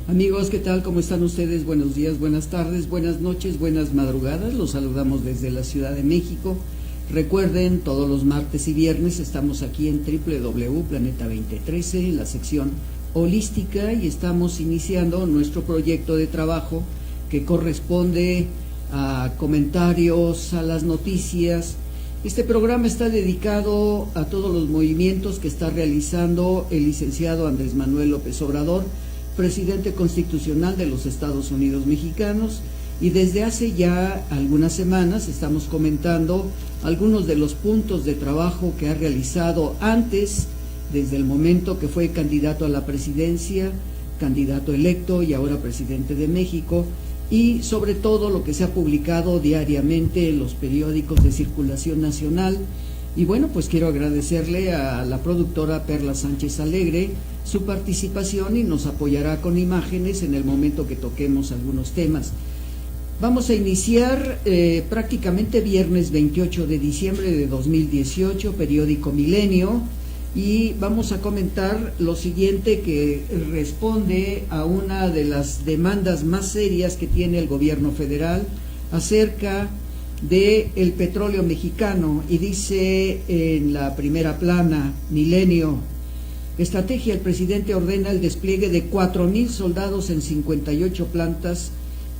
Amigos, ¿qué tal? ¿Cómo están ustedes? Buenos días, buenas tardes, buenas noches, buenas madrugadas. Los saludamos desde la Ciudad de México. Recuerden, todos los martes y viernes estamos aquí en www.planeta 2013 en la sección holística y estamos iniciando nuestro proyecto de trabajo que corresponde a comentarios, a las noticias. Este programa está dedicado a todos los movimientos que está realizando el licenciado Andrés Manuel López Obrador, presidente constitucional de los Estados Unidos mexicanos, y desde hace ya algunas semanas estamos comentando algunos de los puntos de trabajo que ha realizado antes, desde el momento que fue candidato a la presidencia, candidato electo y ahora presidente de México, y sobre todo lo que se ha publicado diariamente en los periódicos de circulación nacional. Y bueno, pues quiero agradecerle a la productora Perla Sánchez Alegre su participación y nos apoyará con imágenes en el momento que toquemos algunos temas. Vamos a iniciar prácticamente viernes 28 de diciembre de 2018, periódico Milenio, y vamos a comentar lo siguiente que responde a una de las demandas más serias que tiene el gobierno federal acerca del petróleo mexicano, y dice en la primera plana Milenio: estrategia, el presidente ordena el despliegue de 4,000 soldados en 58 plantas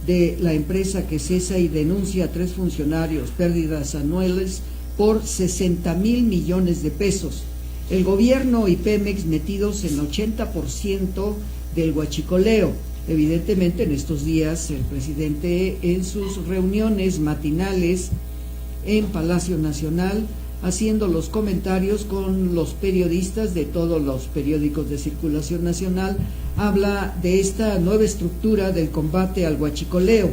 de la empresa que cesa y denuncia a 3 funcionarios, pérdidas anuales por 60,000 millones de pesos. El gobierno y Pemex metidos en 80% del huachicoleo. Evidentemente en estos días el presidente en sus reuniones matinales en Palacio Nacional, haciendo los comentarios con los periodistas de todos los periódicos de circulación nacional, habla de esta nueva estructura del combate al huachicoleo.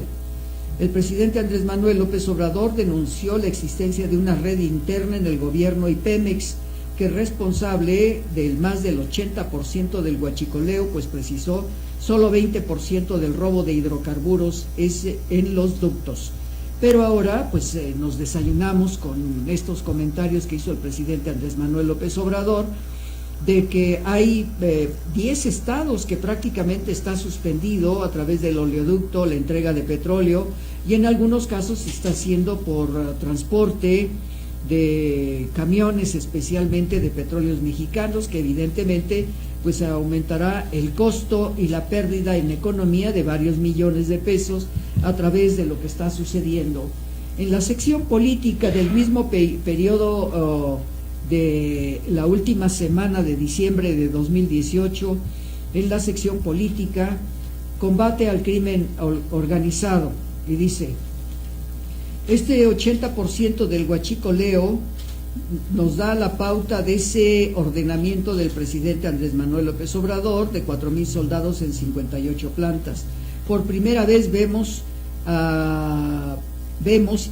El presidente Andrés Manuel López Obrador denunció la existencia de una red interna en el gobierno y Pemex que es responsable del más del 80% del huachicoleo, pues precisó solo 20% del robo de hidrocarburos es en los ductos. Pero ahora pues nos desayunamos con estos comentarios que hizo el presidente Andrés Manuel López Obrador de que hay 10 estados que prácticamente está suspendido a través del oleoducto la entrega de petróleo, y en algunos casos se está haciendo por transporte de camiones, especialmente de petróleos mexicanos, que evidentemente pues aumentará el costo y la pérdida en economía de varios millones de pesos a través de lo que está sucediendo. En la sección política del mismo periodo de la última semana de diciembre de 2018, en la sección política, combate al crimen organizado, y dice: este 80% del huachicoleo nos da la pauta de ese ordenamiento del presidente Andrés Manuel López Obrador de 4,000 soldados en 58 plantas. Por primera vez vemos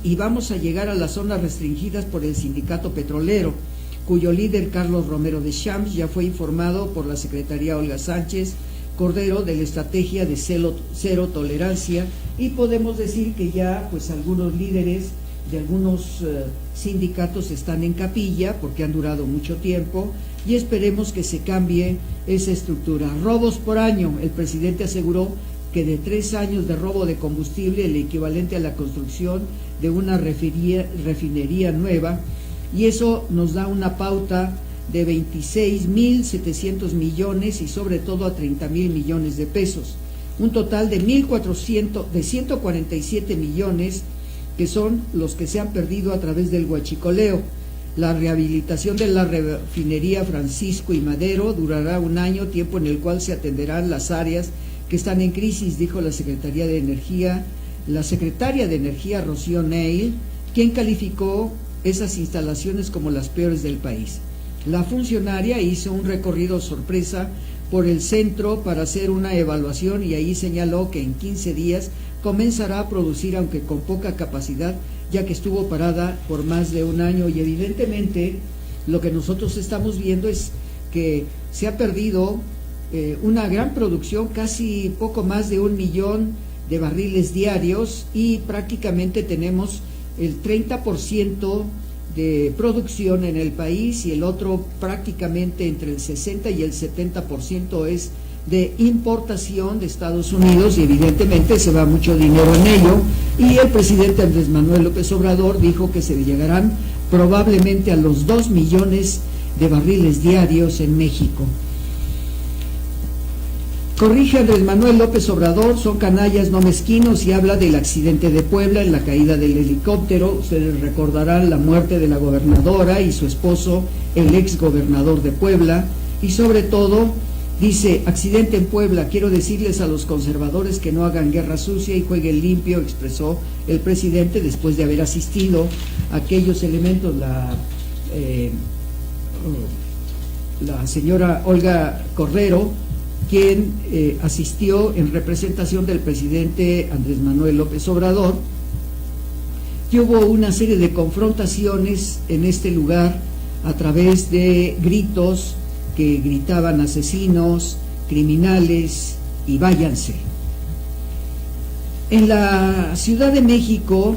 y vamos a llegar a las zonas restringidas por el sindicato petrolero, cuyo líder Carlos Romero de Champs ya fue informado por la secretaria Olga Sánchez Cordero de la estrategia de cero tolerancia, y podemos decir que ya pues algunos líderes de algunos sindicatos están en capilla porque han durado mucho tiempo, y esperemos que se cambie esa estructura. Robos por año, el presidente aseguró que de 3 años de robo de combustible, el equivalente a la construcción de una refinería nueva, y eso nos da una pauta de 26,700 millones y sobre todo a 30,000 millones de pesos, un total de 147 millones que son los que se han perdido a través del huachicoleo. La rehabilitación de la refinería Francisco y Madero durará 1 año, tiempo en el cual se atenderán las áreas que están en crisis, dijo la secretaria de Energía Rocío Neil, quien calificó esas instalaciones como las peores del país. La funcionaria hizo un recorrido sorpresa por el centro para hacer una evaluación y ahí señaló que en 15 días comenzará a producir, aunque con poca capacidad, ya que estuvo parada por más de un año. Y evidentemente lo que nosotros estamos viendo es que se ha perdido una gran producción, casi poco más de 1 millón de barriles diarios, y prácticamente tenemos el 30% de producción en el país y el otro prácticamente entre el 60 y el 70% es de importación de Estados Unidos, y evidentemente se va mucho dinero en ello. Y el presidente Andrés Manuel López Obrador dijo que se llegarán probablemente a los 2 millones de barriles diarios en México. Corrige Andrés Manuel López Obrador, son canallas no mezquinos, y habla del accidente de Puebla, en la caída del helicóptero. Ustedes recordarán la muerte de la gobernadora y su esposo, el ex gobernador de Puebla, y sobre todo dice: accidente en Puebla, quiero decirles a los conservadores que no hagan guerra sucia y jueguen limpio, expresó el presidente después de haber asistido a aquellos elementos. La señora Olga Correro, quien asistió en representación del presidente Andrés Manuel López Obrador, y hubo una serie de confrontaciones en este lugar a través de gritos que gritaban asesinos, criminales y váyanse. En la Ciudad de México,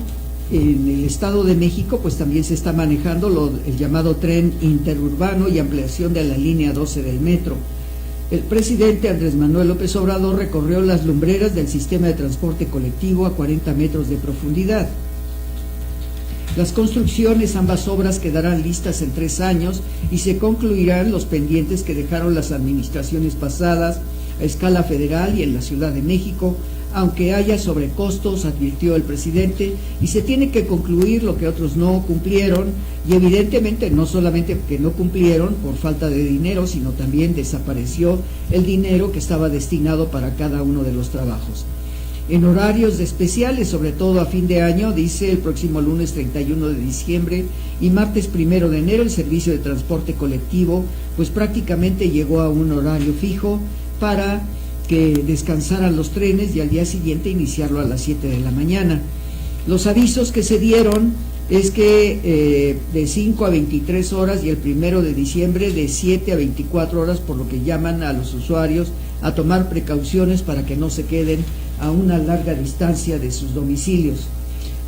en el Estado de México, pues también se está manejando el llamado tren interurbano y ampliación de la línea 12 del metro. El presidente Andrés Manuel López Obrador recorrió las lumbreras del sistema de transporte colectivo a 40 metros de profundidad. Las construcciones, ambas obras, quedarán listas en 3 años y se concluirán los pendientes que dejaron las administraciones pasadas a escala federal y en la Ciudad de México, aunque haya sobrecostos, advirtió el presidente, y se tiene que concluir lo que otros no cumplieron, y evidentemente no solamente que no cumplieron por falta de dinero, sino también desapareció el dinero que estaba destinado para cada uno de los trabajos. En horarios especiales, sobre todo a fin de año, dice, el próximo lunes 31 de diciembre y martes 1 de enero, el servicio de transporte colectivo pues prácticamente llegó a un horario fijo para que descansaran los trenes y al día siguiente iniciarlo a las 7 de la mañana. Los avisos que se dieron es que de 5 a 23 horas y el 1 de diciembre de 7 a 24 horas, por lo que llaman a los usuarios a tomar precauciones para que no se queden a una larga distancia de sus domicilios.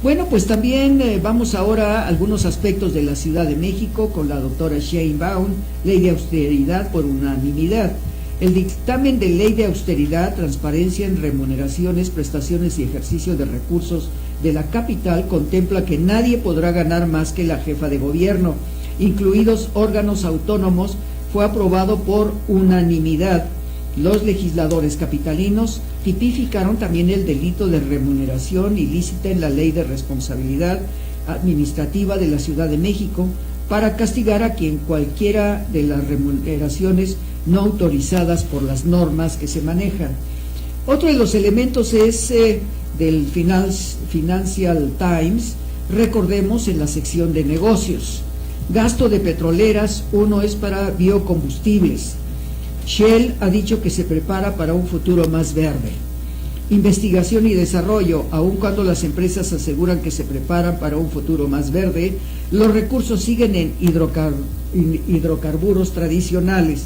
Bueno, pues también vamos ahora a algunos aspectos de la Ciudad de México con la doctora Sheinbaum, ley de austeridad por unanimidad. El dictamen de ley de austeridad, transparencia en remuneraciones, prestaciones y ejercicio de recursos de la capital contempla que nadie podrá ganar más que la jefa de gobierno, incluidos órganos autónomos. Fue aprobado por unanimidad. Los legisladores capitalinos tipificaron también el delito de remuneración ilícita en la Ley de Responsabilidad Administrativa de la Ciudad de México para castigar a quien cualquiera de las remuneraciones no autorizadas por las normas que se manejan. Otro de los elementos es del Financial Times, recordemos, en la sección de negocios. Gasto de petroleras, uno es para biocombustibles. Shell ha dicho que se prepara para un futuro más verde. Investigación y desarrollo, aun cuando las empresas aseguran que se preparan para un futuro más verde, los recursos siguen en hidrocarburos tradicionales.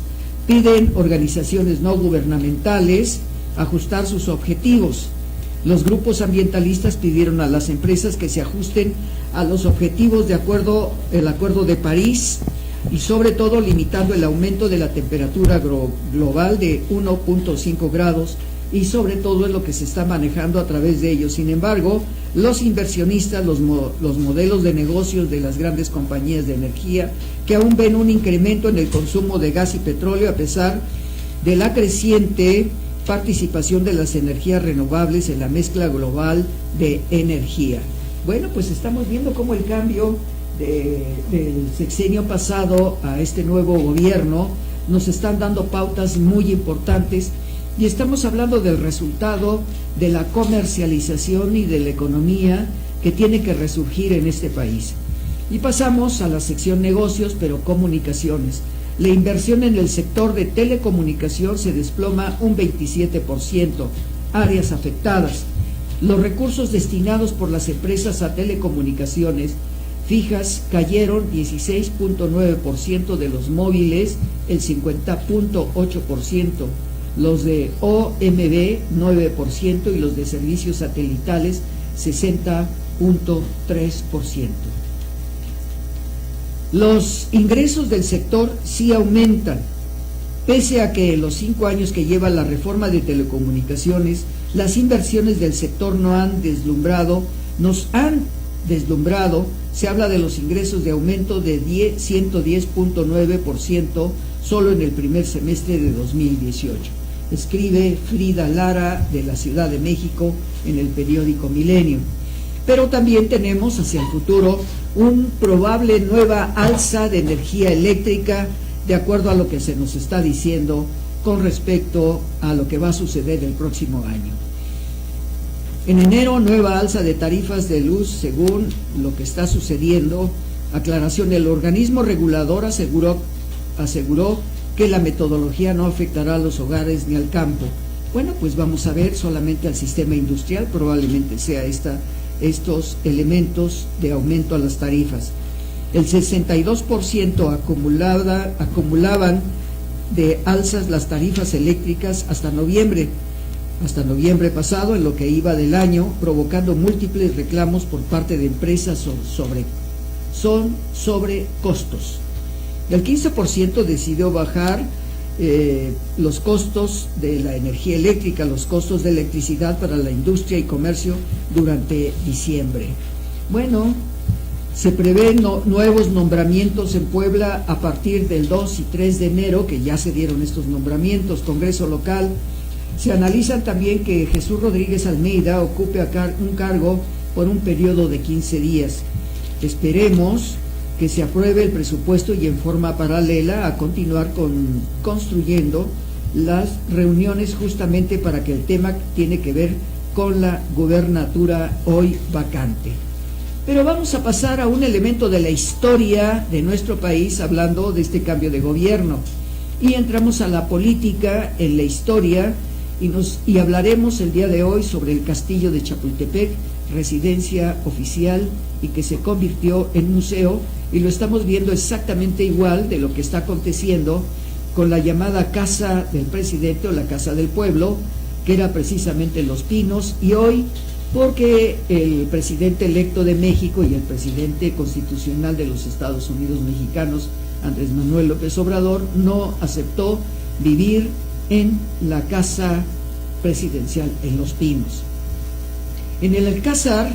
Piden organizaciones no gubernamentales ajustar sus objetivos. Los grupos ambientalistas pidieron a las empresas que se ajusten a los objetivos de el Acuerdo de París y sobre todo limitando el aumento de la temperatura global de 1.5 grados y sobre todo es lo que se está manejando a través de ellos. Sin embargo, los inversionistas, los modelos de negocios de las grandes compañías de energía que aún ven un incremento en el consumo de gas y petróleo a pesar de la creciente participación de las energías renovables en la mezcla global de energía. Bueno, pues estamos viendo cómo el cambio del sexenio pasado a este nuevo gobierno nos están dando pautas muy importantes y estamos hablando del resultado de la comercialización y de la economía que tiene que resurgir en este país. Y pasamos a la sección negocios, pero comunicaciones. La inversión en el sector de telecomunicación se desploma un 27%, áreas afectadas. Los recursos destinados por las empresas a telecomunicaciones fijas cayeron 16.9%, de los móviles el 50.8%, los de OMB 9% y los de servicios satelitales 60.3%. Los ingresos del sector sí aumentan, pese a que en los 5 años que lleva la reforma de telecomunicaciones, las inversiones del sector nos han deslumbrado. Se habla de los ingresos de aumento de 110.9% solo en el primer semestre de 2018. Escribe Frida Lara de la Ciudad de México en el periódico Milenio. Pero también tenemos hacia el futuro un probable nueva alza de energía eléctrica, de acuerdo a lo que se nos está diciendo con respecto a lo que va a suceder el próximo año. En enero, nueva alza de tarifas de luz según lo que está sucediendo. Aclaración: el organismo regulador aseguró que la metodología no afectará a los hogares ni al campo. Bueno, pues vamos a ver solamente al sistema industrial, probablemente sea estos elementos de aumento a las tarifas. El 62% acumulaban de alzas las tarifas eléctricas hasta noviembre pasado, en lo que iba del año, provocando múltiples reclamos por parte de empresas sobre costos. El 15% decidió bajar los costos de la energía eléctrica, los costos de electricidad para la industria y comercio durante diciembre. Bueno, se prevén nuevos nombramientos en Puebla a partir del 2 y 3 de enero, que ya se dieron estos nombramientos. Congreso local. Se analizan también que Jesús Rodríguez Almeida ocupe un cargo por un periodo de 15 días. Esperemos que se apruebe el presupuesto y en forma paralela a continuar construyendo las reuniones, justamente para que el tema tiene que ver con la gubernatura hoy vacante. Pero vamos a pasar a un elemento de la historia de nuestro país, hablando de este cambio de gobierno. Y entramos a la política en la historia y hablaremos el día de hoy sobre el castillo de Chapultepec, residencia oficial y que se convirtió en museo, y lo estamos viendo exactamente igual de lo que está aconteciendo con la llamada Casa del Presidente o la Casa del Pueblo, que era precisamente Los Pinos, y hoy, porque el presidente electo de México y el presidente constitucional de los Estados Unidos mexicanos, Andrés Manuel López Obrador, no aceptó vivir en la Casa Presidencial en Los Pinos. En el Alcázar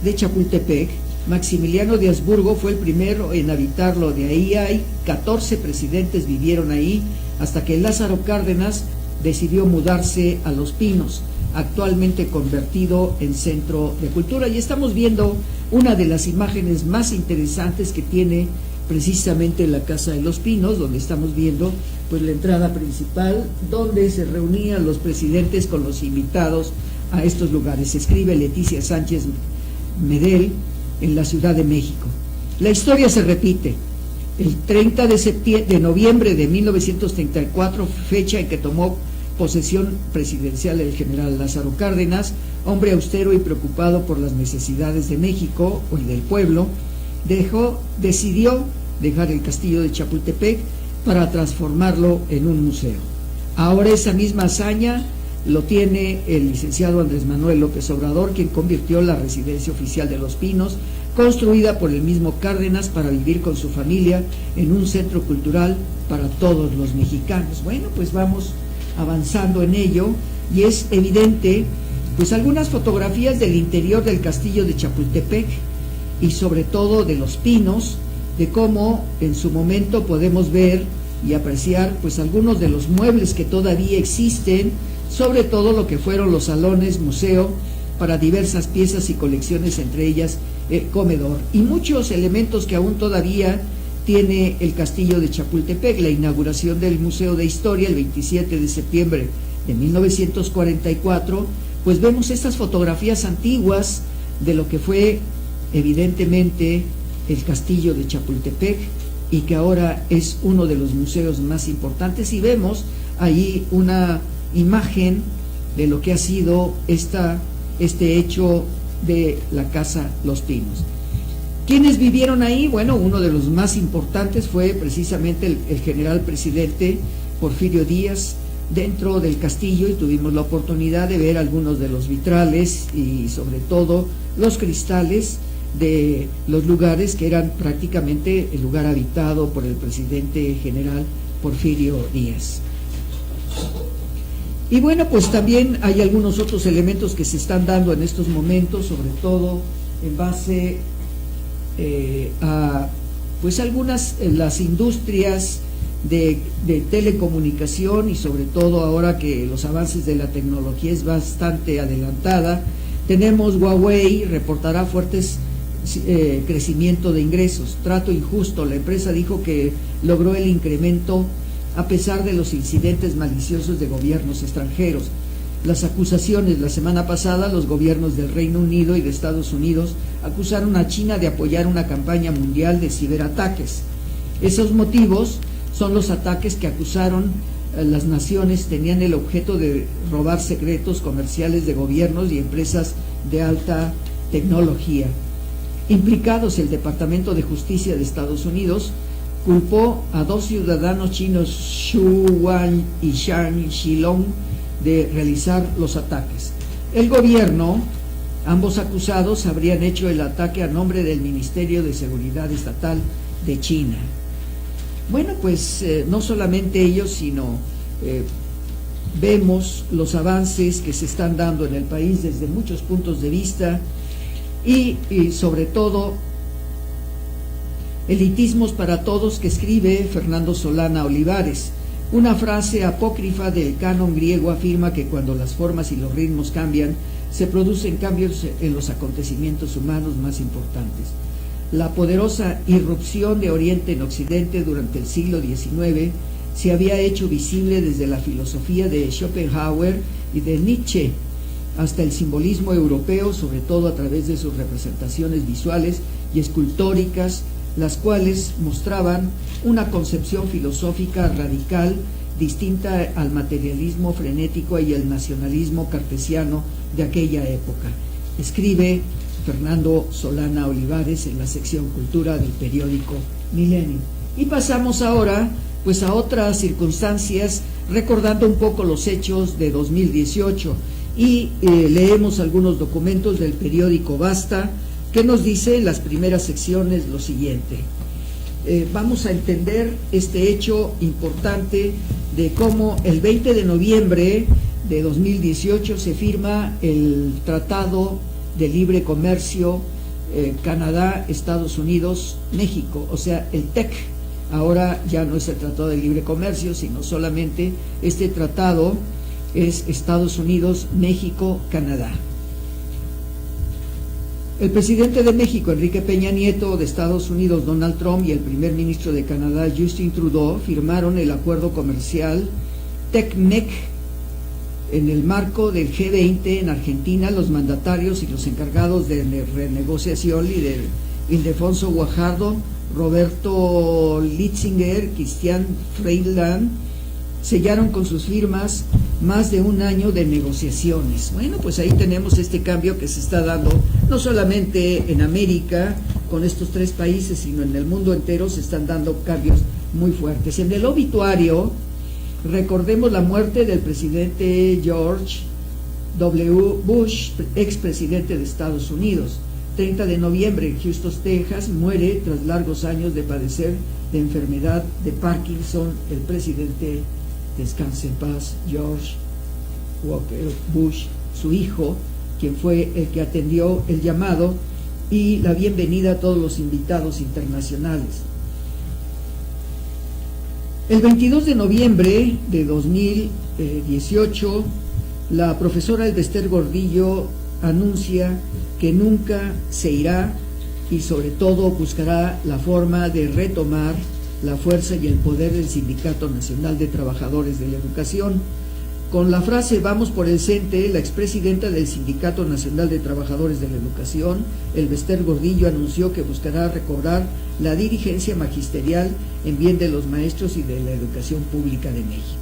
de Chapultepec, Maximiliano de Habsburgo fue el primero en habitarlo. De ahí hay 14 presidentes vivieron ahí, hasta que Lázaro Cárdenas decidió mudarse a Los Pinos, actualmente convertido en centro de cultura. Y estamos viendo una de las imágenes más interesantes que tiene precisamente la Casa de Los Pinos, donde estamos viendo pues la entrada principal, donde se reunían los presidentes con los invitados a estos lugares. Escribe Leticia Sánchez Medel en la Ciudad de México. La historia se repite. El 30 de noviembre de 1934, fecha en que tomó posesión presidencial el general Lázaro Cárdenas, hombre austero y preocupado por las necesidades de México y del pueblo, decidió dejar el castillo de Chapultepec para transformarlo en un museo. Ahora esa misma hazaña lo tiene el licenciado Andrés Manuel López Obrador, quien convirtió la residencia oficial de Los Pinos, construida por el mismo Cárdenas para vivir con su familia, en un centro cultural para todos los mexicanos. Bueno, pues vamos avanzando en ello, y es evidente pues algunas fotografías del interior del castillo de Chapultepec y sobre todo de Los Pinos, de cómo en su momento podemos ver y apreciar pues algunos de los muebles que todavía existen, sobre todo lo que fueron los salones museo para diversas piezas y colecciones, entre ellas el comedor, y muchos elementos que aún todavía tiene el castillo de Chapultepec. La inauguración del Museo de Historia el 27 de septiembre de 1944, pues vemos estas fotografías antiguas de lo que fue evidentemente el castillo de Chapultepec, y que ahora es uno de los museos más importantes, y vemos ahí una imagen de lo que ha sido este hecho de la Casa Los Pinos. ¿Quiénes vivieron ahí? Bueno, uno de los más importantes fue precisamente el general presidente Porfirio Díaz dentro del castillo, y tuvimos la oportunidad de ver algunos de los vitrales y sobre todo los cristales de los lugares que eran prácticamente el lugar habitado por el presidente general Porfirio Díaz. Y bueno, pues también hay algunos otros elementos que se están dando en estos momentos, sobre todo en base a pues algunas las industrias de telecomunicación, y sobre todo ahora que los avances de la tecnología es bastante adelantada. Tenemos Huawei, reportará fuertes crecimiento de ingresos. Trato injusto, la empresa dijo que logró el incremento a pesar de los incidentes maliciosos de gobiernos extranjeros. Las acusaciones: la semana pasada los gobiernos del Reino Unido y de Estados Unidos acusaron a China de apoyar una campaña mundial de ciberataques. Esos motivos son los ataques que acusaron las naciones tenían el objeto de robar secretos comerciales de gobiernos y empresas de alta tecnología. Implicados, el Departamento de Justicia de Estados Unidos culpó a 2 ciudadanos chinos, Xu Wan y Zhang Xilong, de realizar los ataques. El gobierno, ambos acusados, habrían hecho el ataque a nombre del Ministerio de Seguridad Estatal de China. Bueno, pues no solamente ellos, sino vemos los avances que se están dando en el país desde muchos puntos de vista, y sobre todo Elitismos para Todos, que escribe Fernando Solana Olivares. Una frase apócrifa del canon griego afirma que cuando las formas y los ritmos cambian, se producen cambios en los acontecimientos humanos más importantes. La poderosa irrupción de Oriente en Occidente durante el siglo XIX se había hecho visible desde la filosofía de Schopenhauer y de Nietzsche hasta el simbolismo europeo, sobre todo a través de sus representaciones visuales y escultóricas, las cuales mostraban una concepción filosófica radical distinta al materialismo frenético y el nacionalismo cartesiano de aquella época. Escribe Fernando Solana Olivares en la sección Cultura del periódico Milenio. Y pasamos ahora pues a otras circunstancias, recordando un poco los hechos de 2018, y leemos algunos documentos del periódico Basta, que nos dice en las primeras secciones lo siguiente. Vamos a entender este hecho importante de cómo el 20 de noviembre de 2018 se firma el Tratado de Libre Comercio Canadá, Estados Unidos, México, o sea, el TEC. Ahora ya no es el Tratado de Libre Comercio, sino solamente este tratado es Estados Unidos, México, Canadá. El presidente de México, Enrique Peña Nieto, de Estados Unidos, Donald Trump, y el primer ministro de Canadá, Justin Trudeau, firmaron el acuerdo comercial TEC-MEC en el marco del G20 en Argentina. Los mandatarios y los encargados de renegociación, líder Ildefonso Guajardo, Roberto Litzinger, Christian Freeland, sellaron con sus firmas más de un año de negociaciones. Bueno, pues ahí tenemos este cambio que se está dando, no solamente en América, con estos 3 países, sino en el mundo entero se están dando cambios muy fuertes. En el obituario, recordemos la muerte del presidente George W. Bush, expresidente de Estados Unidos. 30 de noviembre, en Houston, Texas, muere tras largos años de padecer de enfermedad de Parkinson el presidente, descanse en paz, George Walker Bush, su hijo, quien fue el que atendió el llamado y la bienvenida a todos los invitados internacionales. El 22 de noviembre de 2018, la profesora Elbester Gordillo anuncia que nunca se irá y sobre todo buscará la forma de retomar la fuerza y el poder del Sindicato Nacional de Trabajadores de la Educación. Con la frase "vamos por el CENTE", la expresidenta del Sindicato Nacional de Trabajadores de la Educación, Elbester Gordillo, anunció que buscará recobrar la dirigencia magisterial en bien de los maestros y de la educación pública de México.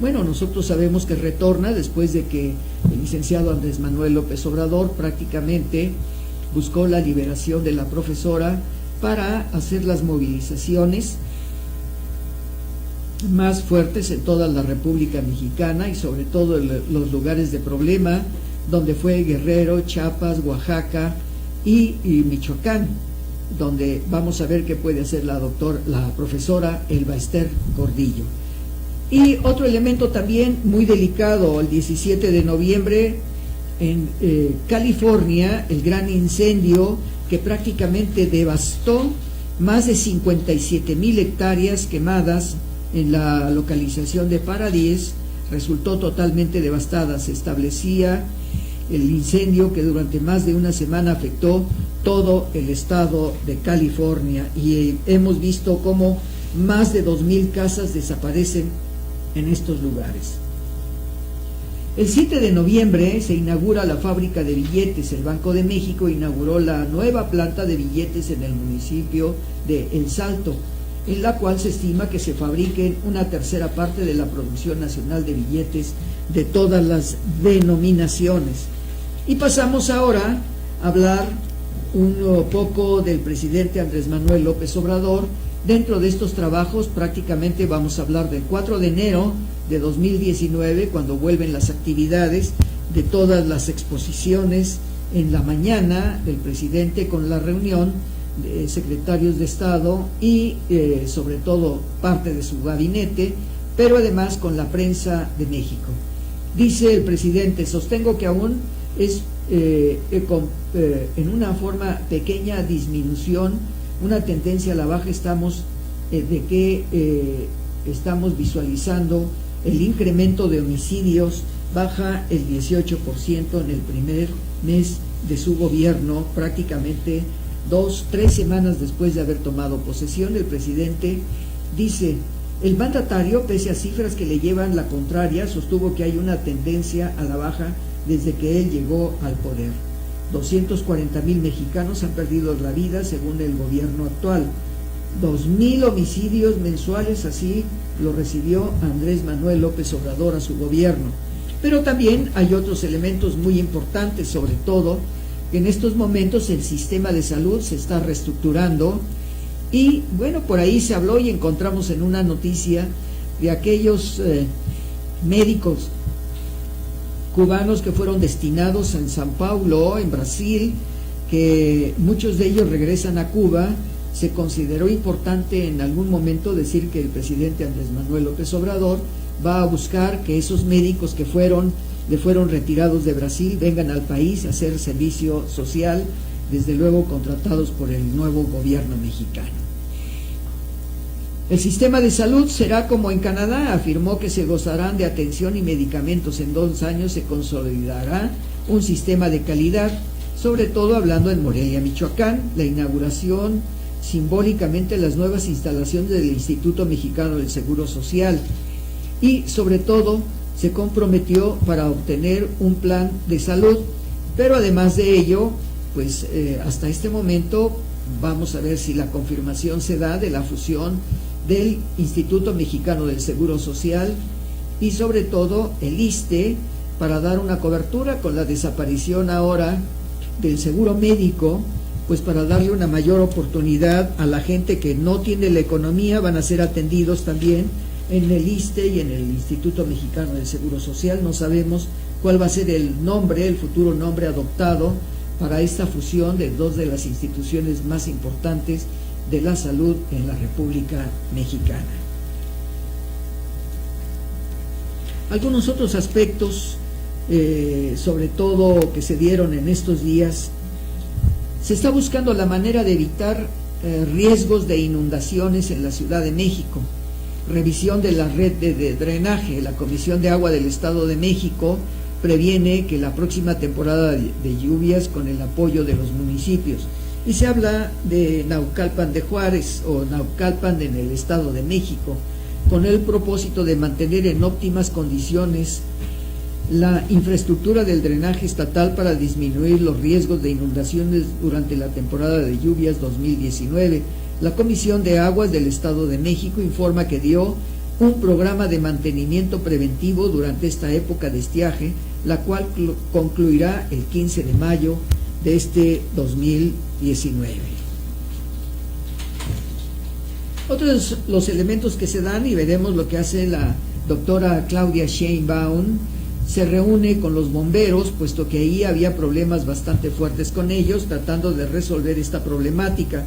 Bueno, nosotros sabemos que retorna después de que el licenciado Andrés Manuel López Obrador prácticamente buscó la liberación de la profesora para hacer las movilizaciones más fuertes en toda la República Mexicana y sobre todo en los lugares de problema, donde fue Guerrero, Chiapas, Oaxaca y Michoacán, donde vamos a ver qué puede hacer la profesora Elbester Gordillo. Y otro elemento también muy delicado: el 17 de noviembre en California, el gran incendio que prácticamente devastó más de 57,000 hectáreas quemadas en la localización de Paradise, resultó totalmente devastada. Se establecía el incendio que durante más de una semana afectó todo el estado de California, y hemos visto cómo más de 2,000 casas desaparecen en estos lugares. El 7 de noviembre se inaugura la fábrica de billetes. El Banco de México inauguró la nueva planta de billetes en el municipio de El Salto, en la cual se estima que se fabriquen una tercera parte de la producción nacional de billetes de todas las denominaciones. Y pasamos ahora a hablar un poco del presidente Andrés Manuel López Obrador. Dentro de estos trabajos prácticamente vamos a hablar del 4 de enero de 2019, cuando vuelven las actividades de todas las exposiciones en la mañana del presidente, con la reunión de secretarios de Estado y sobre todo parte de su gabinete, pero además con la prensa de México. Dice el presidente: sostengo que aún es en una forma pequeña disminución, una tendencia a la baja. Estamos visualizando el incremento de homicidios, baja el 18% en el primer mes de su gobierno, prácticamente 2-3 semanas después de haber tomado posesión. El presidente dice: el mandatario, pese a cifras que le llevan la contraria, sostuvo que hay una tendencia a la baja desde que él llegó al poder. 240,000 mexicanos han perdido la vida según el gobierno actual. 2,000 homicidios mensuales, así lo recibió Andrés Manuel López Obrador a su gobierno. Pero también hay otros elementos muy importantes, sobre todo que en estos momentos el sistema de salud se está reestructurando. Y bueno, por ahí se habló y encontramos en una noticia de aquellos médicos cubanos que fueron destinados en São Paulo, en Brasil, que muchos de ellos regresan a Cuba. Se consideró importante en algún momento decir que el presidente Andrés Manuel López Obrador va a buscar que esos médicos que le fueron retirados de Brasil vengan al país a hacer servicio social, desde luego contratados por el nuevo gobierno mexicano. El sistema de salud será como en Canadá. Afirmó que se gozarán de atención y medicamentos. En 2 años se consolidará un sistema de calidad, sobre todo hablando en Morelia, Michoacán. La inauguración simbólicamente las nuevas instalaciones del Instituto Mexicano del Seguro Social, y sobre todo se comprometió para obtener un plan de salud. Pero además de ello, pues hasta este momento vamos a ver si la confirmación se da de la fusión del Instituto Mexicano del Seguro Social y sobre todo el ISSSTE, para dar una cobertura con la desaparición ahora del seguro médico, pues para darle una mayor oportunidad a la gente que no tiene la economía. Van a ser atendidos también en el ISSSTE y en el Instituto Mexicano del Seguro Social. No sabemos cuál va a ser el futuro nombre adoptado para esta fusión de 2 de las instituciones más importantes de la salud en la República Mexicana. Algunos otros aspectos, sobre todo que se dieron en estos días: se está buscando la manera de evitar riesgos de inundaciones en la Ciudad de México. Revisión de la red de drenaje. La Comisión de Agua del Estado de México previene que la próxima temporada de lluvias, con el apoyo de los municipios, y se habla de Naucalpan de Juárez o Naucalpan en el Estado de México, con el propósito de mantener en óptimas condiciones la infraestructura del drenaje estatal para disminuir los riesgos de inundaciones durante la temporada de lluvias 2019. La Comisión de Aguas del Estado de México informa que dio un programa de mantenimiento preventivo durante esta época de estiaje, la cual concluirá el 15 de mayo de este 2019. Otros los elementos que se dan, y veremos lo que hace la doctora Claudia Sheinbaum, se reúne con los bomberos, puesto que ahí había problemas bastante fuertes con ellos, tratando de resolver esta problemática.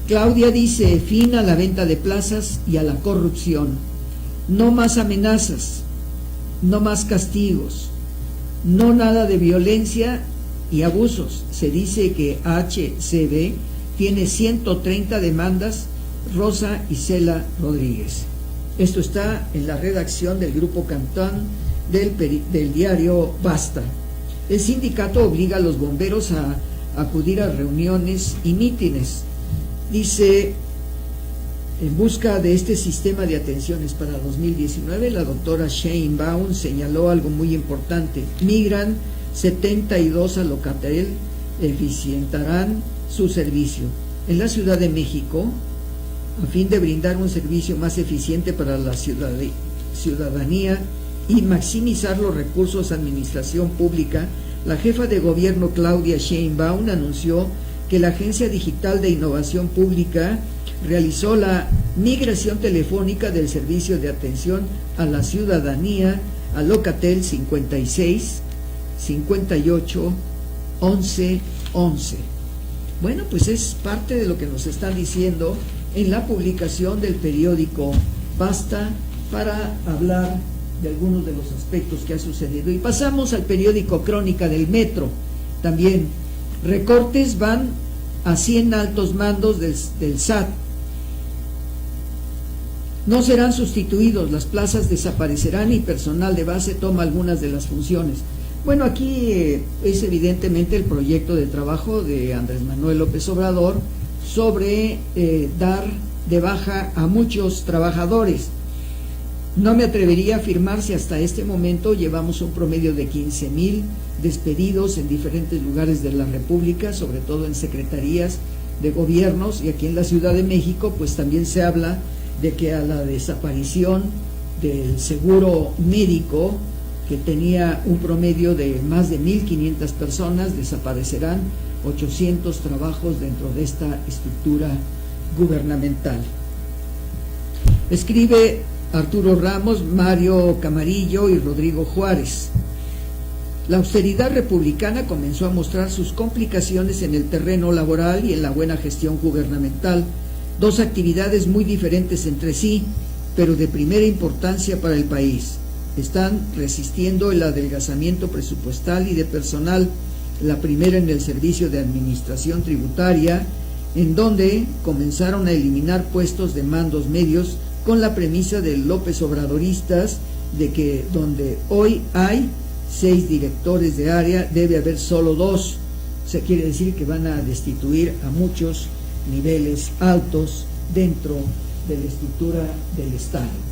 Claudia dice: fin a la venta de plazas y a la corrupción, no más amenazas, no más castigos, no nada de violencia y abusos. Se dice que HCB tiene 130 demandas. Rosa Isela Rodríguez. Esto está en la redacción del Grupo Cantón del diario Basta. El sindicato obliga a los bomberos a acudir a reuniones y mítines. Dice: en busca de este sistema de atenciones para 2019, la doctora Sheinbaum señaló algo muy importante. Migran 72 a Locatel, eficientarán su servicio. En la Ciudad de México, a fin de brindar un servicio más eficiente para la ciudadanía y maximizar los recursos de administración pública, la jefa de gobierno Claudia Sheinbaum anunció que la Agencia Digital de Innovación Pública realizó la migración telefónica del servicio de atención a la ciudadanía a Locatel 56 58 11 11. Bueno, pues es parte de lo que nos están diciendo en la publicación del periódico Basta, para hablar de algunos de los aspectos que ha sucedido. Y pasamos al periódico Crónica del Metro. También recortes van a 100 altos mandos del SAT. No serán sustituidos, las plazas desaparecerán y personal de base toma algunas de las funciones. Bueno, aquí es evidentemente el proyecto de trabajo de Andrés Manuel López Obrador sobre dar de baja a muchos trabajadores. No me atrevería a afirmar si hasta este momento llevamos un promedio de 15,000 despedidos en diferentes lugares de la República, sobre todo en secretarías de gobiernos, y aquí en la Ciudad de México pues también se habla de que a la desaparición del seguro médico, que tenía un promedio de más de 1,500 personas, desaparecerán 800 trabajos dentro de esta estructura gubernamental. Escribe Arturo Ramos, Mario Camarillo y Rodrigo Juárez. La austeridad republicana comenzó a mostrar sus complicaciones en el terreno laboral y en la buena gestión gubernamental, dos actividades muy diferentes entre sí, pero de primera importancia para el país. Están resistiendo el adelgazamiento presupuestal y de personal, la primera en el Servicio de Administración Tributaria, en donde comenzaron a eliminar puestos de mandos medios con la premisa de López Obradoristas de que donde hoy hay 6 directores de área debe haber solo 2. O sea, quiere decir que van a destituir a muchos niveles altos dentro de la estructura del Estado.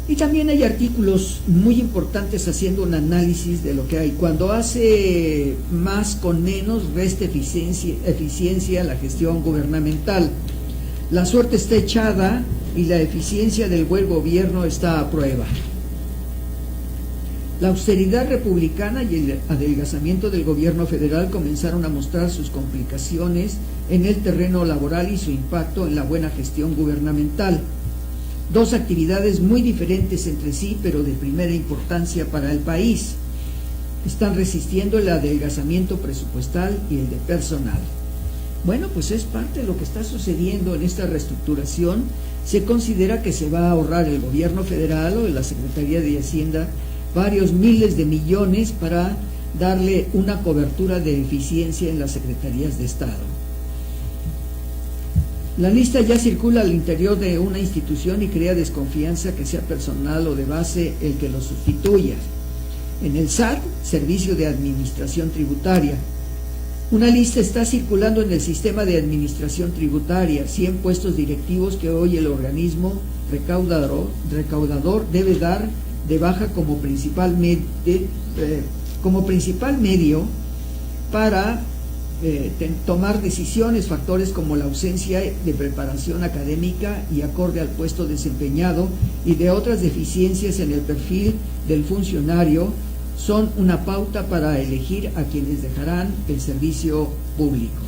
Y también hay artículos muy importantes haciendo un análisis de lo que hay. Cuando hace más con menos, resta eficiencia a la gestión gubernamental. La suerte está echada y la eficiencia del buen gobierno está a prueba. La austeridad republicana y el adelgazamiento del gobierno federal comenzaron a mostrar sus complicaciones en el terreno laboral y su impacto en la buena gestión gubernamental. Dos actividades muy diferentes entre sí, pero de primera importancia para el país. Están resistiendo el adelgazamiento presupuestal y el de personal. Bueno, pues es parte de lo que está sucediendo en esta reestructuración. Se considera que se va a ahorrar el gobierno federal o la Secretaría de Hacienda varios miles de millones para darle una cobertura de eficiencia en las secretarías de Estado. La lista ya circula al interior de una institución y crea desconfianza que sea personal o de base el que lo sustituya. En el SAT, Servicio de Administración Tributaria, Una lista está circulando en el sistema de administración tributaria, 100 puestos directivos que hoy el organismo recaudador debe dar de baja como principal medio para tomar decisiones, factores como la ausencia de preparación académica y acorde al puesto desempeñado y de otras deficiencias en el perfil del funcionario son una pauta para elegir a quienes dejarán el servicio público.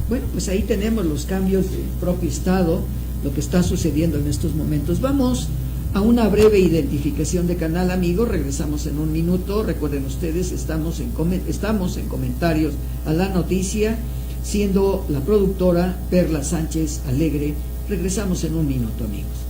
Bueno, pues ahí tenemos los cambios del propio Estado, lo que está sucediendo en estos momentos. Vamos a una breve identificación de canal, amigos. Regresamos en un minuto. Recuerden ustedes, estamos en comentarios a la noticia, siendo la productora Perla Sánchez Alegre. Regresamos en un minuto, amigos.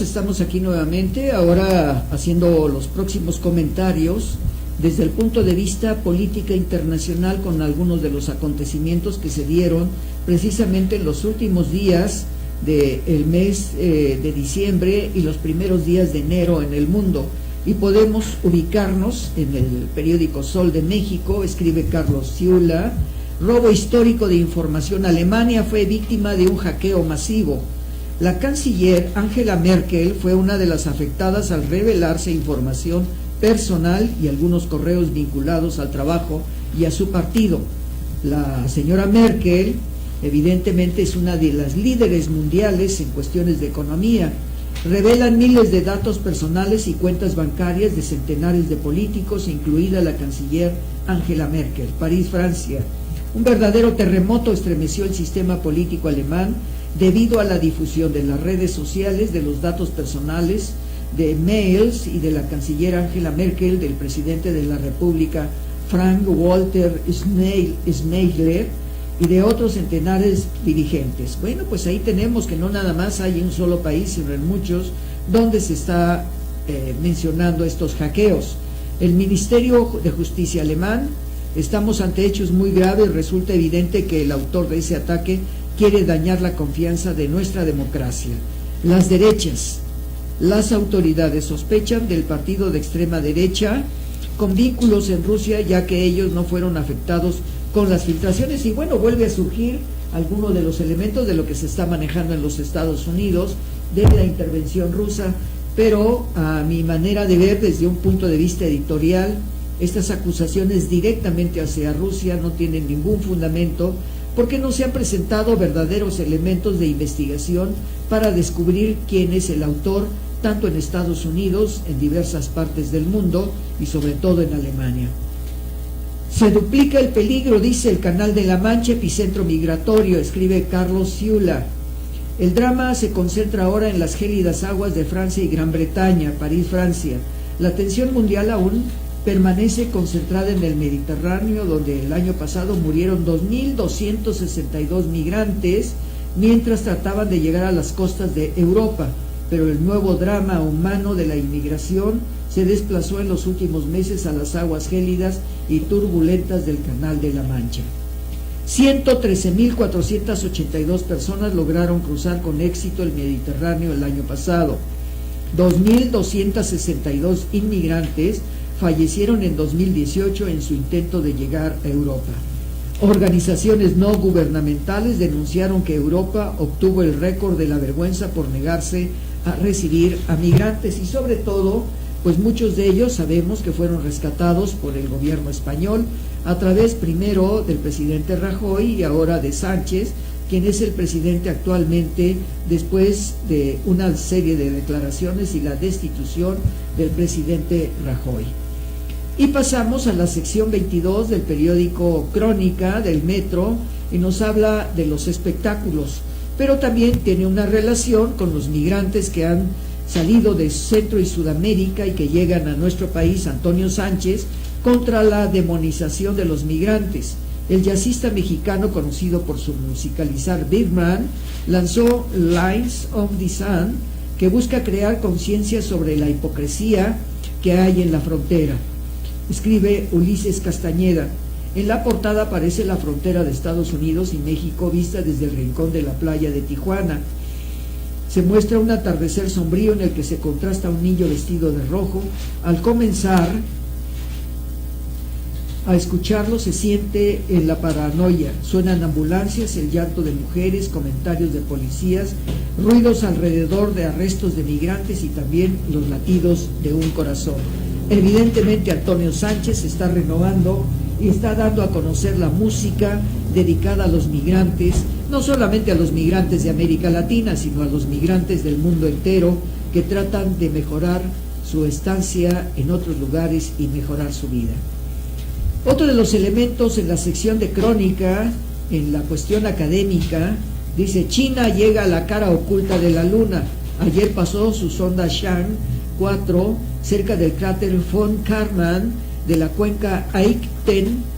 Estamos aquí nuevamente, ahora haciendo los próximos comentarios desde el punto de vista política internacional con algunos de los acontecimientos que se dieron precisamente en los últimos días del mes de diciembre y los primeros días de enero en el mundo. Y podemos ubicarnos en el periódico Sol de México, escribe Carlos Ciula: robo histórico de información, Alemania fue víctima de un hackeo masivo. La canciller Angela Merkel fue una de las afectadas al revelarse información personal y algunos correos vinculados al trabajo y a su partido. La señora Merkel evidentemente es una de las líderes mundiales en cuestiones de economía. Revelan miles de datos personales y cuentas bancarias de centenares de políticos, incluida la canciller Angela Merkel. París, Francia. Un verdadero terremoto estremeció el sistema político alemán debido a la difusión de las redes sociales de los datos personales, de mails y de la canciller Angela Merkel, del presidente de la República Frank-Walter Steinmeier y de otros centenares dirigentes. Bueno, pues ahí tenemos que no nada más hay un solo país, sino en muchos donde se está mencionando estos hackeos. El Ministerio de Justicia alemán: estamos ante hechos muy graves, resulta evidente que el autor de ese ataque quiere dañar la confianza de nuestra democracia. Las derechas: las autoridades sospechan del partido de extrema derecha con vínculos en Rusia, ya que ellos no fueron afectados con las filtraciones. Y bueno, vuelve a surgir alguno de los elementos de lo que se está manejando en los Estados Unidos, de la intervención rusa, pero a mi manera de ver, desde un punto de vista editorial, estas acusaciones directamente hacia Rusia no tienen ningún fundamento, porque no se han presentado verdaderos elementos de investigación para descubrir quién es el autor, tanto en Estados Unidos, en diversas partes del mundo y sobre todo en Alemania. Se duplica el peligro, dice el Canal de la Mancha, epicentro migratorio, escribe Carlos Ciula. El drama se concentra ahora en las gélidas aguas de Francia y Gran Bretaña, París, Francia. La atención mundial aún permanece concentrada en el Mediterráneo, donde el año pasado murieron 2.262 migrantes mientras trataban de llegar a las costas de Europa, pero el nuevo drama humano de la inmigración se desplazó en los últimos meses a las aguas gélidas y turbulentas del Canal de la Mancha. 113.482 personas lograron cruzar con éxito el Mediterráneo el año pasado. 2.262 inmigrantes fallecieron en 2018 en su intento de llegar a Europa. Organizaciones no gubernamentales denunciaron que Europa obtuvo el récord de la vergüenza por negarse a recibir a migrantes y sobre todo, pues muchos de ellos sabemos que fueron rescatados por el gobierno español a través primero del presidente Rajoy y ahora de Sánchez, quien es el presidente actualmente después de una serie de declaraciones y la destitución del presidente Rajoy. Y pasamos a la sección 22 del periódico Crónica del Metro y nos habla de los espectáculos, pero también tiene una relación con los migrantes que han salido de Centro y Sudamérica y que llegan a nuestro país. Antonio Sánchez contra la demonización de los migrantes. El jazzista mexicano, conocido por su musicalizar Birdman, lanzó Lines of the Sun, que busca crear conciencia sobre la hipocresía que hay en la frontera. Escribe Ulises Castañeda. En la portada aparece la frontera de Estados Unidos y México vista desde el rincón de la playa de Tijuana. se muestra un atardecer sombrío en el que se contrasta un niño vestido de rojo. Al comenzar a escucharlo se siente en la paranoia, suenan ambulancias, el llanto de mujeres, comentarios de policías, ruidos alrededor de arrestos de migrantes y también los latidos de un corazón. Evidentemente Antonio Sánchez está renovando y está dando a conocer la música dedicada a los migrantes, no solamente a los migrantes de América Latina, sino a los migrantes del mundo entero que tratan de mejorar su estancia en otros lugares y mejorar su vida. Otro de los elementos en la sección de crónica, en la cuestión académica, dice: China llega a la cara oculta de la Luna. Ayer pasó su sonda Chang 4 cerca del cráter von Karman de la cuenca Aitken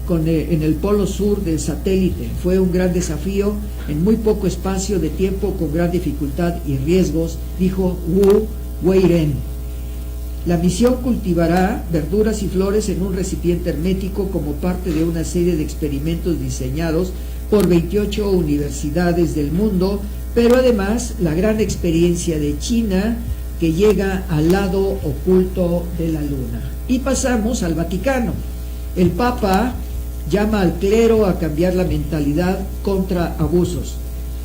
en el polo sur del satélite. Fue un gran desafío en muy poco espacio de tiempo, con gran dificultad y riesgos, dijo Wu Weiren. La misión cultivará verduras y flores en un recipiente hermético como parte de una serie de experimentos diseñados por 28 universidades del mundo, pero además la gran experiencia de China que llega al lado oculto de la Luna. Y pasamos al Vaticano. El Papa llama al clero a cambiar la mentalidad contra abusos.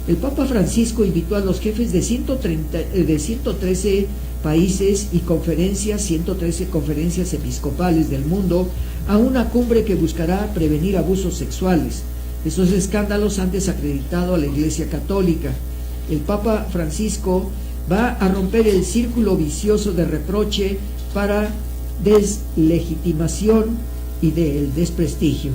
El Papa Francisco invitó a los jefes de 113 países y 113 conferencias episcopales del mundo a una cumbre que buscará prevenir abusos sexuales. Esos escándalos han desacreditado a la Iglesia Católica. El Papa Francisco va a romper el círculo vicioso de reproche para deslegitimación y del desprestigio.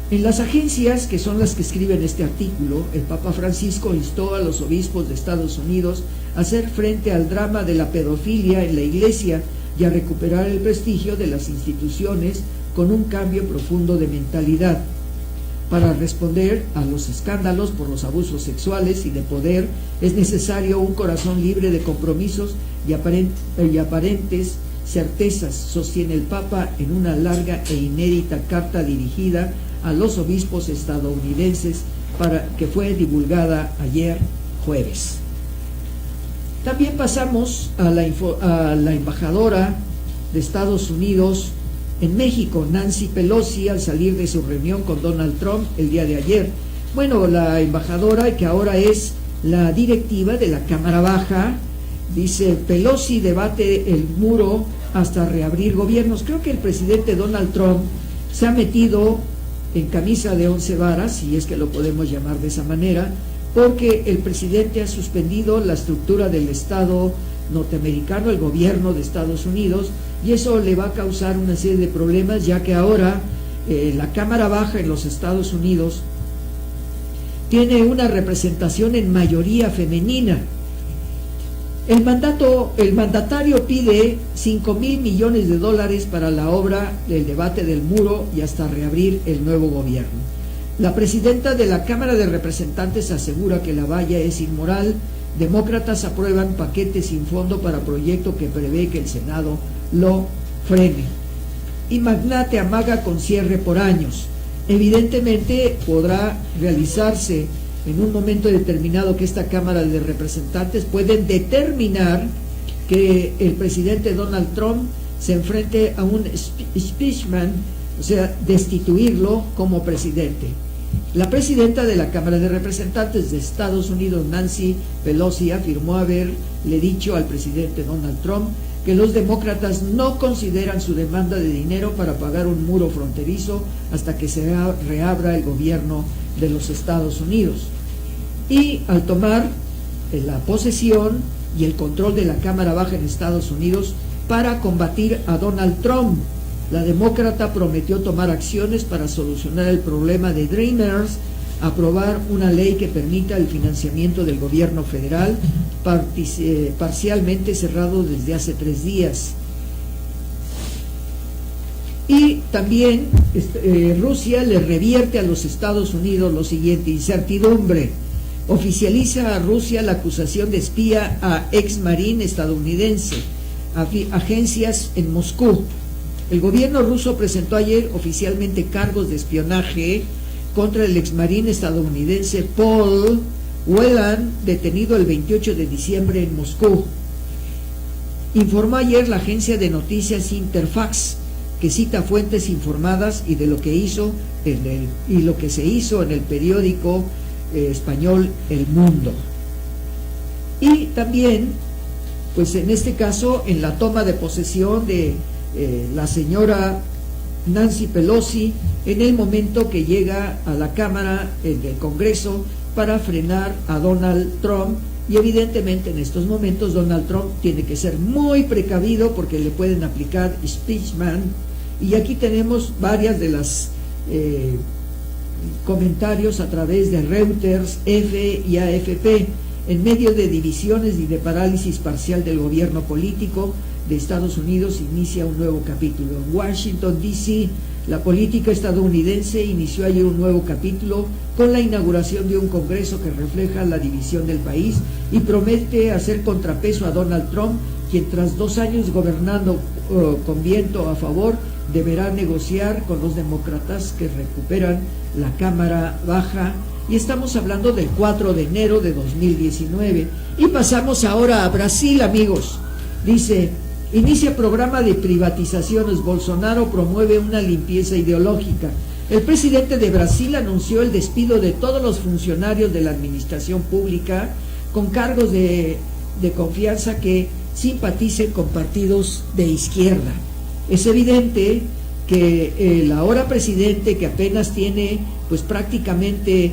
En las agencias, que son las que escriben este artículo, el Papa Francisco instó a los obispos de Estados Unidos a hacer frente al drama de la pedofilia en la Iglesia y a recuperar el prestigio de las instituciones con un cambio profundo de mentalidad. Para responder a los escándalos por los abusos sexuales y de poder, es necesario un corazón libre de compromisos y aparentes certezas, sostiene el Papa en una larga e inédita carta dirigida a los obispos estadounidenses que fue divulgada ayer jueves. También pasamos a la embajadora de Estados Unidos en México, Nancy Pelosi, al salir de su reunión con Donald Trump el día de ayer. Bueno, la embajadora, que ahora es la directiva de la Cámara Baja, dice: Pelosi debate el muro hasta reabrir gobiernos. Creo que el presidente Donald Trump se ha metido en camisa de 11 varas, si es que lo podemos llamar de esa manera, porque el presidente ha suspendido la estructura del Estado norteamericano, el gobierno de Estados Unidos, y eso le va a causar una serie de problemas, ya que ahora la Cámara Baja en los Estados Unidos tiene una representación en mayoría femenina. El mandatario pide $5,000 millones para la obra del debate del muro y hasta reabrir el nuevo gobierno. La presidenta de la Cámara de Representantes asegura que la valla es inmoral. Demócratas aprueban paquete sin fondo para proyecto que prevé que el Senado lo frene. Y magnate amaga con cierre por años. Evidentemente podrá realizarse en un momento determinado que esta Cámara de Representantes pueden determinar que el presidente Donald Trump se enfrente a un impeachment, o sea, destituirlo como presidente. La presidenta de la Cámara de Representantes de Estados Unidos, Nancy Pelosi, afirmó haberle dicho al presidente Donald Trump que los demócratas no consideran su demanda de dinero para pagar un muro fronterizo hasta que se reabra el gobierno de los Estados Unidos. Y al tomar la posesión y el control de la Cámara Baja en Estados Unidos para combatir a Donald Trump, la demócrata prometió tomar acciones para solucionar el problema de Dreamers, aprobar una ley que permita el financiamiento del gobierno federal, parcialmente cerrado desde hace 3 días. Y también Rusia le revierte a los Estados Unidos lo siguiente: incertidumbre. Oficializa a Rusia la acusación de espía a ex marín estadounidense. Agencias en Moscú. El gobierno ruso presentó ayer oficialmente cargos de espionaje contra el ex marín estadounidense Paul Whelan, detenido el 28 de diciembre en Moscú. Informó ayer la agencia de noticias Interfax, que cita fuentes informadas y de lo que hizo lo que se hizo en el periódico español El Mundo. Y también, pues en este caso, en la toma de posesión de la señora Nancy Pelosi, en el momento que llega a la Cámara del Congreso para frenar a Donald Trump, y evidentemente en estos momentos Donald Trump tiene que ser muy precavido porque le pueden aplicar impeachment. Y aquí tenemos varias de las comentarios a través de Reuters, EFE y AFP. En medio de divisiones y de parálisis parcial del gobierno político de Estados Unidos, inicia un nuevo capítulo. En Washington, D.C., la política estadounidense inició ayer un nuevo capítulo con la inauguración de un Congreso que refleja la división del país y promete hacer contrapeso a Donald Trump, quien tras 2 años gobernando con viento a favor, deberá negociar con los demócratas que recuperan la Cámara Baja. Y estamos hablando del 4 de enero de 2019. Y pasamos ahora a Brasil, amigos. Dice: inicia programa de privatizaciones. Bolsonaro promueve una limpieza ideológica. El presidente de Brasil anunció el despido de todos los funcionarios de la administración pública con cargos de confianza que simpaticen con partidos de izquierda. Es evidente que el ahora presidente, que apenas tiene pues prácticamente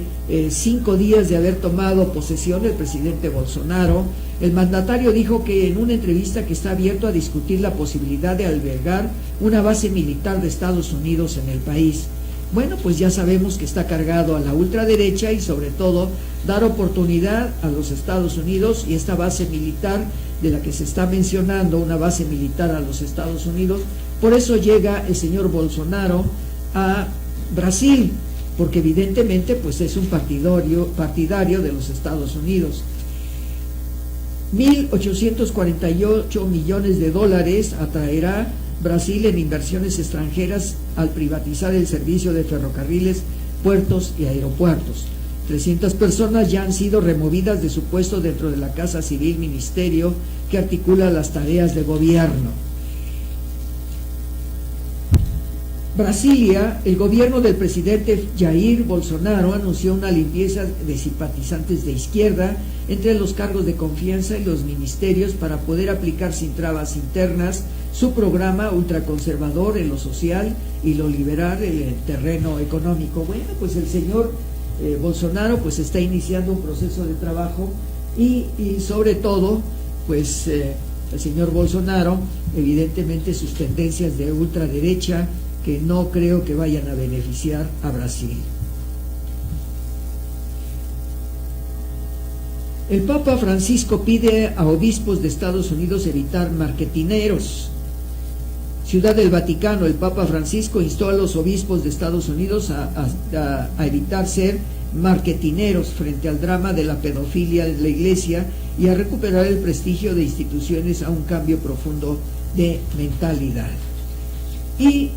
5 días de haber tomado posesión, el presidente Bolsonaro, el mandatario dijo que en una entrevista que está abierto a discutir la posibilidad de albergar una base militar de Estados Unidos en el país. Bueno, pues ya sabemos que está cargado a la ultraderecha y sobre todo dar oportunidad a los Estados Unidos, y esta base militar de la que se está mencionando, una base militar a los Estados Unidos. Por eso llega el señor Bolsonaro a Brasil, porque evidentemente pues es un partidario de los Estados Unidos. 1.848 millones de dólares atraerá Brasil en inversiones extranjeras al privatizar el servicio de ferrocarriles, puertos y aeropuertos. 300 personas ya han sido removidas de su puesto dentro de la Casa Civil Ministerio que articula las tareas de gobierno. Brasilia, el gobierno del presidente Jair Bolsonaro anunció una limpieza de simpatizantes de izquierda entre los cargos de confianza y los ministerios para poder aplicar sin trabas internas su programa ultraconservador en lo social y lo liberal en el terreno económico. Bueno, pues el señor Bolsonaro pues está iniciando un proceso de trabajo y sobre todo pues el señor Bolsonaro, evidentemente sus tendencias de ultraderecha, que no creo que vayan a beneficiar a Brasil. El Papa Francisco pide a obispos de Estados Unidos evitar marketineros. Ciudad del Vaticano, el Papa Francisco instó a los obispos de Estados Unidos a evitar ser marketineros frente al drama de la pedofilia en la Iglesia y a recuperar el prestigio de instituciones a un cambio profundo de mentalidad. Y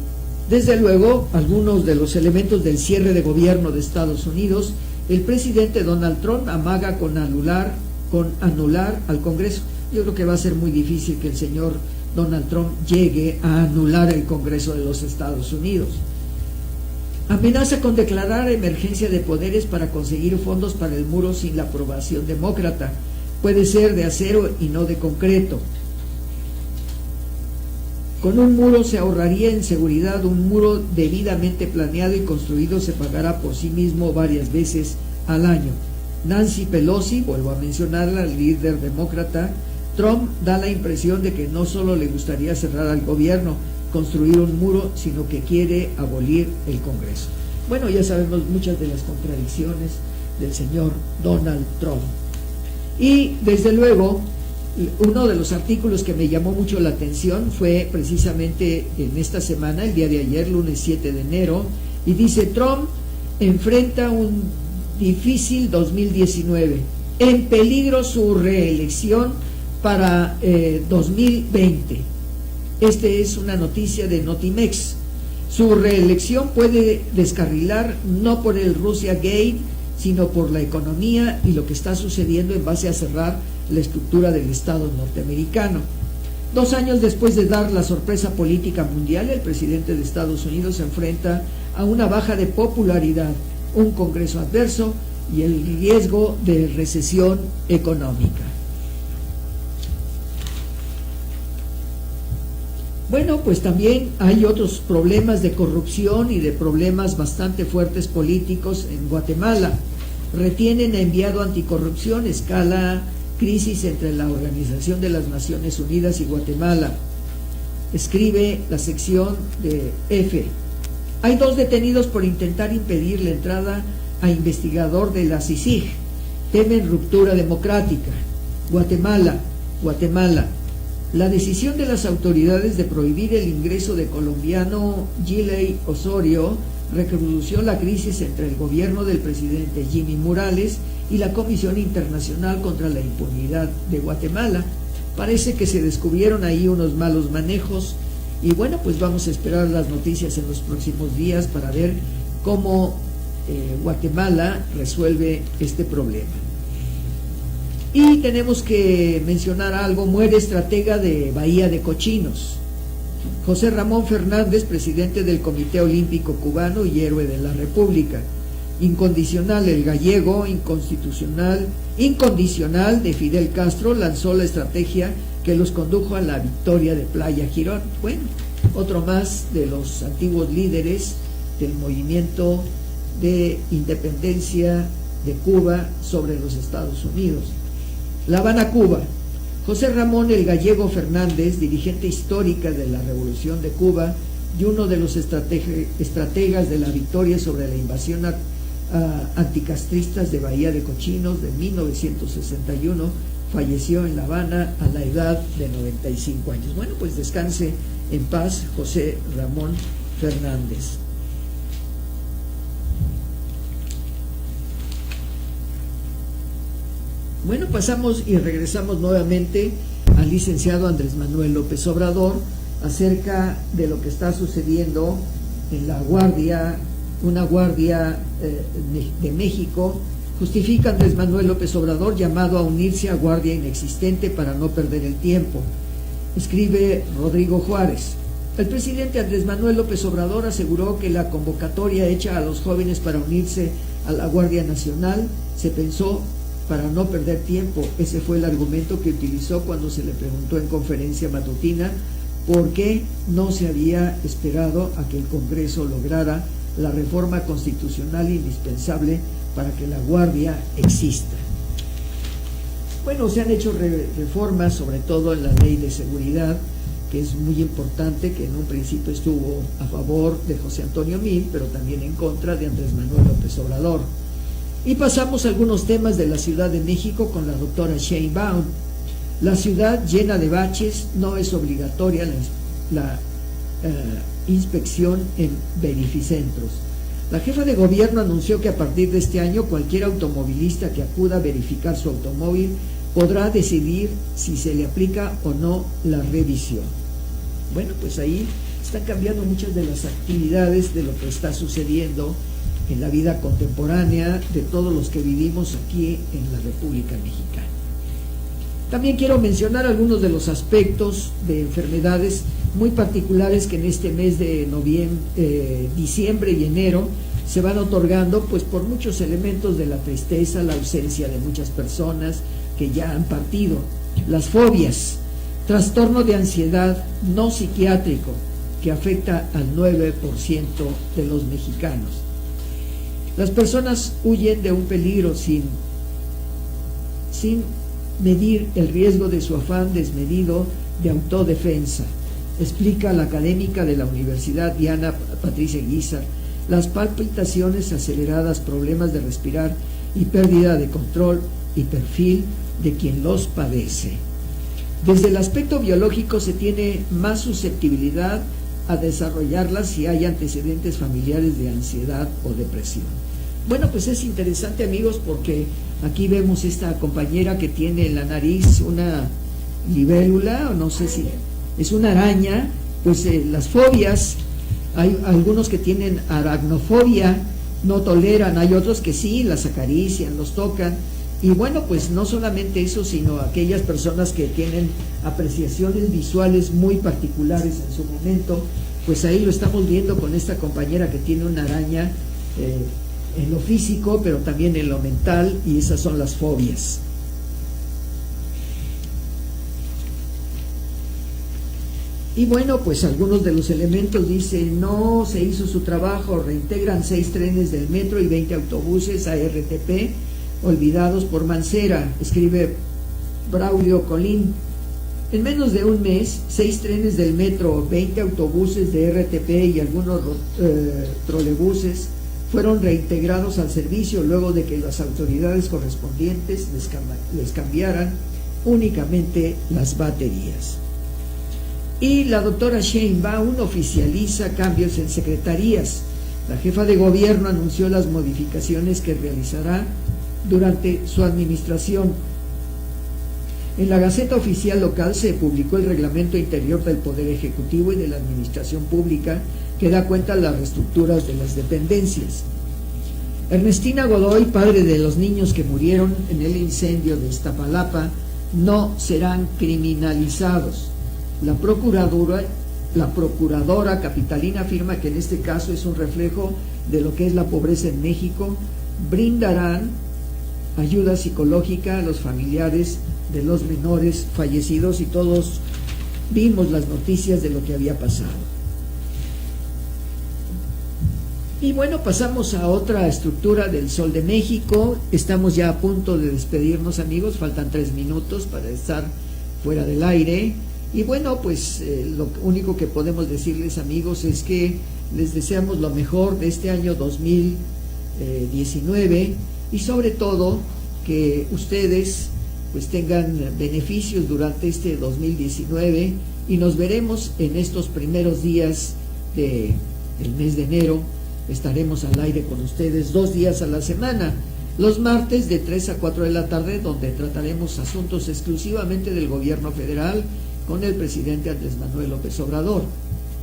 desde luego, algunos de los elementos del cierre de gobierno de Estados Unidos. El presidente Donald Trump amaga con anular al Congreso. Yo creo que va a ser muy difícil que el señor Donald Trump llegue a anular el Congreso de los Estados Unidos. Amenaza con declarar emergencia de poderes para conseguir fondos para el muro sin la aprobación demócrata. Puede ser de acero y no de concreto. Con un muro se ahorraría en seguridad. Un muro debidamente planeado y construido se pagará por sí mismo varias veces al año. Nancy Pelosi, vuelvo a mencionarla, líder demócrata. Trump da la impresión de que no solo le gustaría cerrar al gobierno, construir un muro, sino que quiere abolir el Congreso. Bueno, ya sabemos muchas de las contradicciones del señor Donald Trump. Y desde luego, uno de los artículos que me llamó mucho la atención fue precisamente en esta semana, el día de ayer, lunes 7 de enero, y dice: Trump enfrenta un difícil 2019, en peligro su reelección para 2020. Esta es una noticia de Notimex. Su reelección puede descarrilar no por el Russia Gate, sino por la economía y lo que está sucediendo en base a cerrar la estructura del Estado norteamericano. 2 años después de dar la sorpresa política mundial, el presidente de Estados Unidos se enfrenta a una baja de popularidad, un Congreso adverso y el riesgo de recesión económica. Bueno, pues también hay otros problemas de corrupción y de problemas bastante fuertes políticos en Guatemala. Retienen a enviado anticorrupción, escala crisis entre la Organización de las Naciones Unidas y Guatemala. Escribe la sección de F. Hay 2 detenidos por intentar impedir la entrada a investigador de la CICIG. Temen ruptura democrática. Guatemala. La decisión de las autoridades de prohibir el ingreso de colombiano Giley Osorio recrudeció la crisis entre el gobierno del presidente Jimmy Morales y la Comisión Internacional contra la Impunidad de Guatemala. Parece que se descubrieron ahí unos malos manejos y bueno, pues vamos a esperar las noticias en los próximos días para ver cómo Guatemala resuelve este problema. Y tenemos que mencionar algo: muere estratega de Bahía de Cochinos. José Ramón Fernández, presidente del Comité Olímpico Cubano y héroe de la República. Incondicional, el gallego, incondicional de Fidel Castro, lanzó la estrategia que los condujo a la victoria de Playa Girón. Bueno, otro más de los antiguos líderes del movimiento de independencia de Cuba sobre los Estados Unidos. La Habana, Cuba. José Ramón el Gallego Fernández, dirigente histórica de la Revolución de Cuba y uno de los estrategas de la victoria sobre la invasión anticastristas de Bahía de Cochinos de 1961, falleció en La Habana a la edad de 95 años. Bueno, pues descanse en paz José Ramón Fernández. Bueno, pasamos y regresamos nuevamente al licenciado Andrés Manuel López Obrador acerca de lo que está sucediendo en la Guardia, una guardia de México. Justifica Andrés Manuel López Obrador llamado a unirse a guardia inexistente para no perder el tiempo. Escribe Rodrigo Juárez. El presidente Andrés Manuel López Obrador aseguró que la convocatoria hecha a los jóvenes para unirse a la Guardia Nacional se pensó para no perder tiempo. Ese fue el argumento que utilizó cuando se le preguntó en conferencia matutina por qué no se había esperado a que el Congreso lograra la reforma constitucional indispensable para que la Guardia exista. Bueno, se han hecho reformas, sobre todo en la Ley de Seguridad, que es muy importante, que en un principio estuvo a favor de José Antonio Meade, pero también en contra de Andrés Manuel López Obrador. Y pasamos a algunos temas de la Ciudad de México con la doctora Sheinbaum. La ciudad llena de baches, no es obligatoria la inspección en verificentros. La jefa de gobierno anunció que a partir de este año cualquier automovilista que acuda a verificar su automóvil podrá decidir si se le aplica o no la revisión. Bueno, pues ahí están cambiando muchas de las actividades de lo que está sucediendo en la vida contemporánea de todos los que vivimos aquí en la República Mexicana. También quiero mencionar algunos de los aspectos de enfermedades muy particulares que en este mes de diciembre y enero se van otorgando, pues por muchos elementos de la tristeza, la ausencia de muchas personas que ya han partido. Las fobias, trastorno de ansiedad no psiquiátrico que afecta al 9% de los mexicanos. Las personas huyen de un peligro sin medir el riesgo de su afán desmedido de autodefensa. Explica la académica de la Universidad Diana Patricia Guizar. Las palpitaciones aceleradas, problemas de respirar y pérdida de control y perfil de quien los padece. Desde el aspecto biológico se tiene más susceptibilidad a desarrollarlas si hay antecedentes familiares de ansiedad o depresión. Bueno, pues es interesante, amigos, porque aquí vemos esta compañera que tiene en la nariz una libélula, o no sé si es una araña. Pues las fobias, hay algunos que tienen aracnofobia, no toleran. Hay otros que sí, las acarician, los tocan. Y bueno, pues no solamente eso, sino aquellas personas que tienen apreciaciones visuales muy particulares en su momento, pues ahí lo estamos viendo con esta compañera que tiene una araña en lo físico, pero también en lo mental, y esas son las fobias. Y bueno, pues algunos de los elementos dicen: no se hizo su trabajo, reintegran 6 trenes del metro y 20 autobuses a RTP, olvidados por Mancera, escribe Braulio Colín. En menos de un mes, 6 trenes del metro, 20 autobuses de RTP y algunos trolebuses fueron reintegrados al servicio luego de que las autoridades correspondientes les cambiaran únicamente las baterías. Y la doctora Sheinbaum oficializa cambios en secretarías. La jefa de gobierno anunció las modificaciones que realizará durante su administración. En la Gaceta Oficial Local se publicó el Reglamento Interior del Poder Ejecutivo y de la Administración Pública, que da cuenta de las reestructuras de las dependencias. Ernestina Godoy, padre de los niños que murieron en el incendio de Iztapalapa, no serán criminalizados. La procuradora capitalina afirma que en este caso es un reflejo de lo que es la pobreza en México. Brindarán ayuda psicológica a los familiares de los menores fallecidos, y todos vimos las noticias de lo que había pasado. Y bueno, pasamos a otra estructura del Sol de México. Estamos ya a punto de despedirnos, amigos, faltan 3 minutos para estar fuera del aire. Y bueno, pues lo único que podemos decirles, amigos, es que les deseamos lo mejor de este año 2019, y sobre todo que ustedes pues tengan beneficios durante este 2019, y nos veremos en estos primeros días del mes de enero. Estaremos al aire con ustedes 2 días a la semana, los martes de 3 a 4 de la tarde, donde trataremos asuntos exclusivamente del gobierno federal con el presidente Andrés Manuel López Obrador,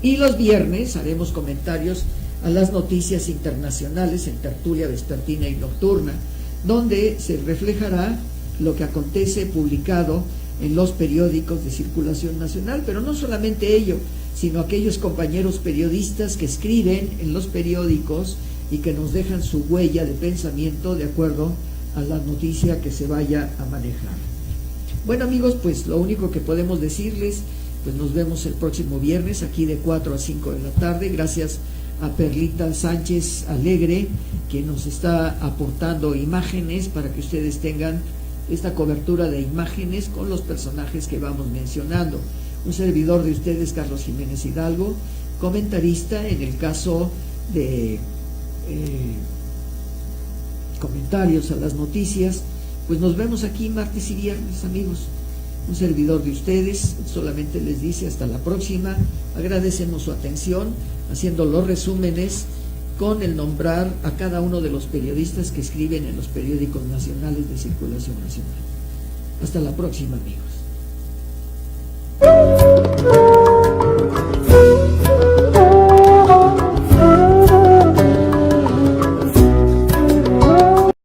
y los viernes haremos comentarios a las noticias internacionales en tertulia vespertina y nocturna, donde se reflejará lo que acontece publicado en los periódicos de circulación nacional, pero no solamente ello, sino aquellos compañeros periodistas que escriben en los periódicos y que nos dejan su huella de pensamiento de acuerdo a la noticia que se vaya a manejar. Bueno, amigos, pues lo único que podemos decirles, pues nos vemos el próximo viernes aquí de 4 a 5 de la tarde. Gracias a Perlita Sánchez Alegre, que nos está aportando imágenes para que ustedes tengan esta cobertura de imágenes con los personajes que vamos mencionando. Un servidor de ustedes, Carlos Jiménez Hidalgo, comentarista en el caso de comentarios a las noticias. Pues nos vemos aquí martes y viernes, amigos. Un servidor de ustedes solamente les dice hasta la próxima. Agradecemos su atención haciendo los resúmenes con el nombrar a cada uno de los periodistas que escriben en los periódicos nacionales de circulación nacional. Hasta la próxima, amigos.